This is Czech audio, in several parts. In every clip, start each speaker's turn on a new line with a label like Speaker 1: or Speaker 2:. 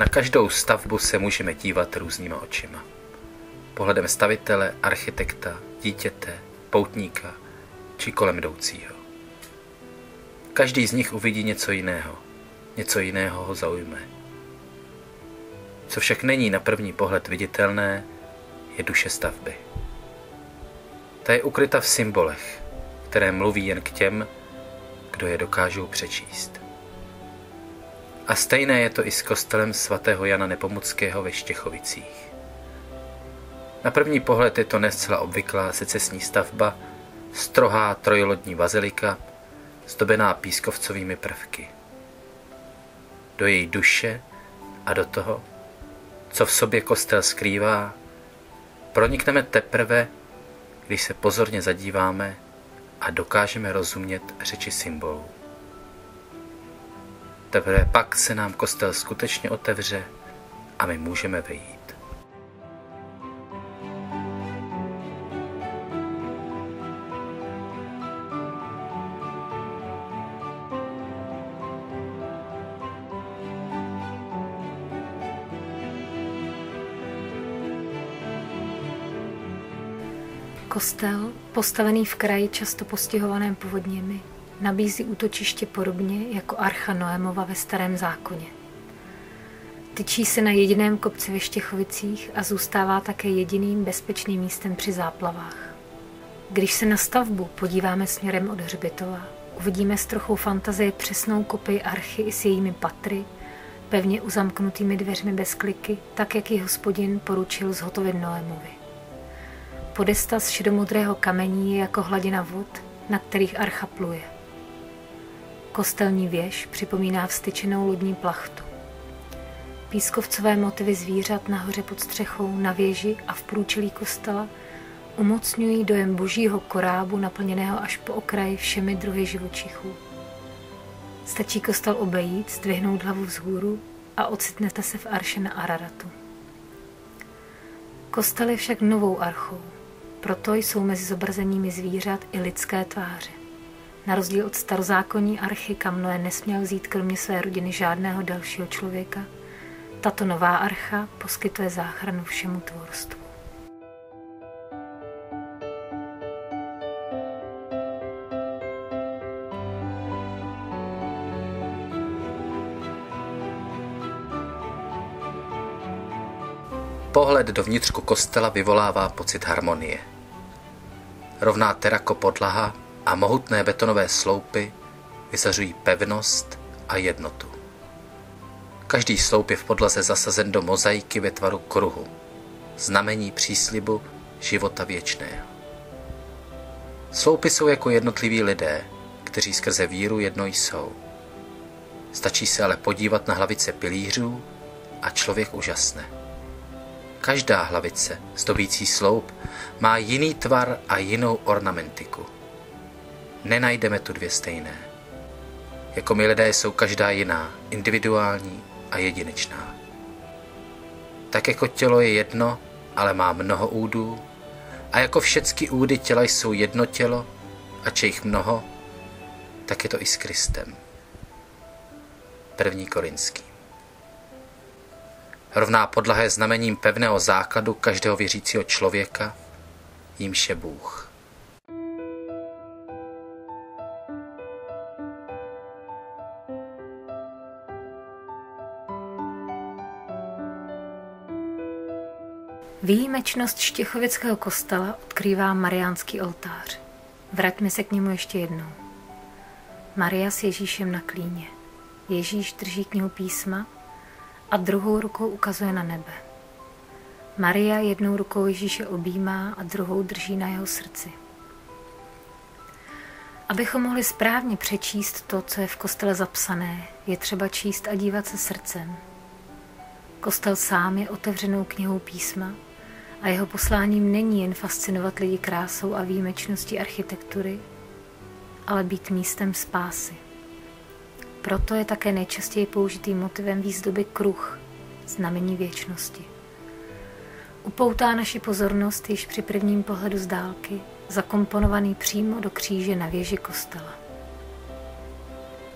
Speaker 1: Na každou stavbu se můžeme dívat různýma očima. Pohledem stavitele, architekta, dítěte, poutníka či kolem jdoucího. Každý z nich uvidí něco jiného ho zaujme. Co však není na první pohled viditelné, je duše stavby. Ta je ukryta v symbolech, které mluví jen k těm, kdo je dokážou přečíst. A stejné je to i s kostelem svatého Jana Nepomuckého ve Štěchovicích. Na první pohled je to ne zcela obvyklá secesní stavba, strohá trojlodní bazilika, zdobená pískovcovými prvky. Do její duše a do toho, co v sobě kostel skrývá, pronikneme teprve, když se pozorně zadíváme a dokážeme rozumět řeči symbolů. Teprve pak se nám kostel skutečně otevře a my můžeme vejít.
Speaker 2: Kostel, postavený v kraji často postihovaném povodněmi, nabízí útočiště podobně jako archa Noémova ve Starém zákoně. Tyčí se na jediném kopci ve Štěchovicích a zůstává také jediným bezpečným místem při záplavách. Když se na stavbu podíváme směrem od hřbitova, uvidíme s trochou fantazie přesnou kopii archy i s jejími patry, pevně uzamknutými dveřmi bez kliky, tak jak ji Hospodin poručil zhotovit Noémovi. Podesta z šedomodrého kamení je jako hladina vod, na kterých archa pluje. Kostelní věž připomíná vztyčenou lodní plachtu. Pískovcové motivy zvířat nahoře pod střechou, na věži a v průčelí kostela umocňují dojem božího korábu naplněného až po okraj všemi druhy živočichů. Stačí kostel obejít, zdvihnout hlavu vzhůru a ocitnete se v arše na Araratu. Kostel je však novou archou, proto jsou mezi zobrazeními zvířat i lidské tváře. Na rozdíl od starozákonní archy, kam Noé nesměl vzít kromě své rodiny žádného dalšího člověka, tato nová archa poskytuje záchranu všemu tvorstvu.
Speaker 1: Pohled do vnitřku kostela vyvolává pocit harmonie. Rovná terako podlaha a mohutné betonové sloupy vyzařují pevnost a jednotu. Každý sloup je v podlaze zasazen do mozaiky ve tvaru kruhu, znamení příslibu života věčného. Sloupy jsou jako jednotliví lidé, kteří skrze víru jedno jsou. Stačí se ale podívat na hlavice pilířů a člověk úžasne. Každá hlavice, zdobící sloup, má jiný tvar a jinou ornamentiku. Nenajdeme tu dvě stejné. Jako my lidé jsou každá jiná, individuální a jedinečná. Tak jako tělo je jedno, ale má mnoho údů, a jako všechny údy těla jsou jedno tělo, ač je jich mnoho, tak je to i s Kristem. 1. Korinským. Rovná podlaha je znamením pevného základu každého věřícího člověka, jímž je Bůh.
Speaker 2: Výjimečnost štěchovického kostela odkrývá mariánský oltář. Vraťme se k němu ještě jednou. Maria s Ježíšem na klíně. Ježíš drží knihu písma a druhou rukou ukazuje na nebe. Maria jednou rukou Ježíše objímá a druhou drží na jeho srdci. Abychom mohli správně přečíst to, co je v kostele zapsané, je třeba číst a dívat se srdcem. Kostel sám je otevřenou knihou písma a jeho posláním není jen fascinovat lidi krásou a výjimečností architektury, ale být místem spásy. Proto je také nejčastěji použitým motivem výzdoby kruh, znamení věčnosti. Upoutá naši pozornost již při prvním pohledu z dálky, zakomponovaný přímo do kříže na věži kostela.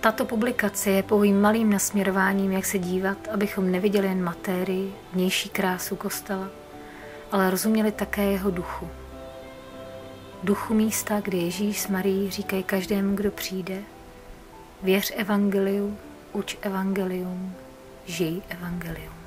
Speaker 2: Tato publikace je pouhým malým nasměrováním, jak se dívat, abychom neviděli jen matérii, vnější krásu kostela, ale rozuměli také jeho duchu. Duchu místa, kde Ježíš s Marií říkají každému, kdo přijde: věř evangeliu, uč evangelium, žij evangelium.